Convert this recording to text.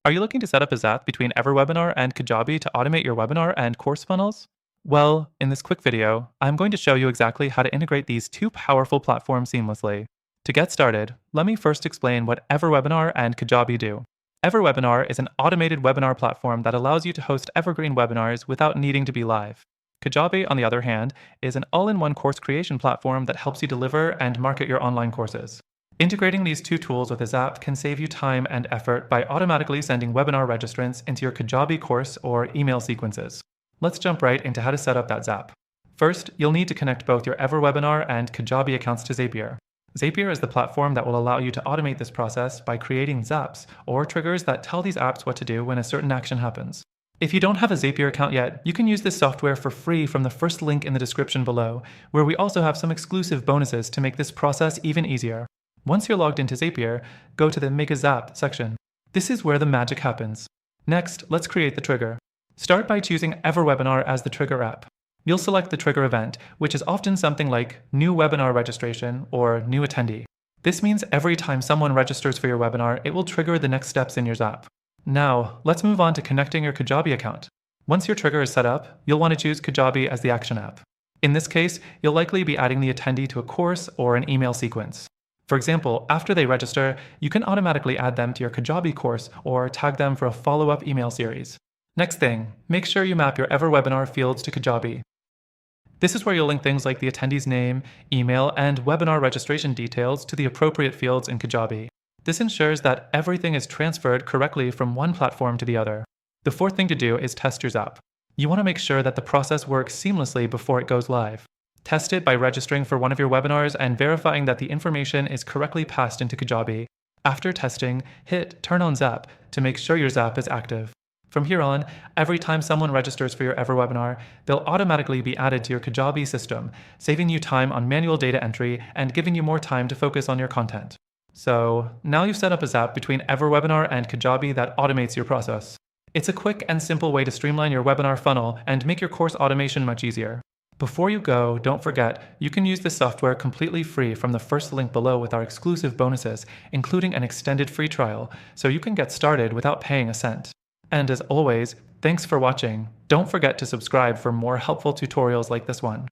Are you looking to set up a Zap between EverWebinar and Kajabi to automate your webinar and course funnels? Well, in this quick video, I'm going to show you exactly how to integrate these two powerful platforms seamlessly. To get started, let me first explain what EverWebinar and Kajabi do. EverWebinar is an automated webinar platform that allows you to host evergreen webinars without needing to be live. Kajabi, on the other hand, is an all-in-one course creation platform that helps you deliver and market your online courses. Integrating these two tools with a Zap can save you time and effort by automatically sending webinar registrants into your Kajabi course or email sequences. Let's jump right into how to set up that Zap. First, you'll need to connect both your EverWebinar and Kajabi accounts to Zapier. Zapier is the platform that will allow you to automate this process by creating Zaps, or triggers that tell these apps what to do when a certain action happens. If you don't have a Zapier account yet, you can use this software for free from the first link in the description below, where we also have some exclusive bonuses to make this process even easier. Once you're logged into Zapier, go to the Make a Zap section. This is where the magic happens. Next, let's create the trigger. Start by choosing EverWebinar as the trigger app. You'll select the trigger event, which is often something like New Webinar Registration or New Attendee. This means every time someone registers for your webinar, it will trigger the next steps in your Zap. Now, let's move on to connecting your Kajabi account. Once your trigger is set up, you'll want to choose Kajabi as the action app. In this case, you'll likely be adding the attendee to a course or an email sequence. For example, after they register, you can automatically add them to your Kajabi course or tag them for a follow-up email series. Next thing, make sure you map your EverWebinar fields to Kajabi. This is where you'll link things like the attendee's name, email, and webinar registration details to the appropriate fields in Kajabi. This ensures that everything is transferred correctly from one platform to the other. The fourth thing to do is test your Zap. You want to make sure that the process works seamlessly before it goes live. Test it by registering for one of your webinars and verifying that the information is correctly passed into Kajabi. After testing, hit Turn on Zap to make sure your Zap is active. From here on, every time someone registers for your EverWebinar, they'll automatically be added to your Kajabi system, saving you time on manual data entry and giving you more time to focus on your content. So, now you've set up a Zap between EverWebinar and Kajabi that automates your process. It's a quick and simple way to streamline your webinar funnel and make your course automation much easier. Before you go, don't forget, you can use this software completely free from the first link below with our exclusive bonuses, including an extended free trial, so you can get started without paying a cent. And as always, thanks for watching. Don't forget to subscribe for more helpful tutorials like this one.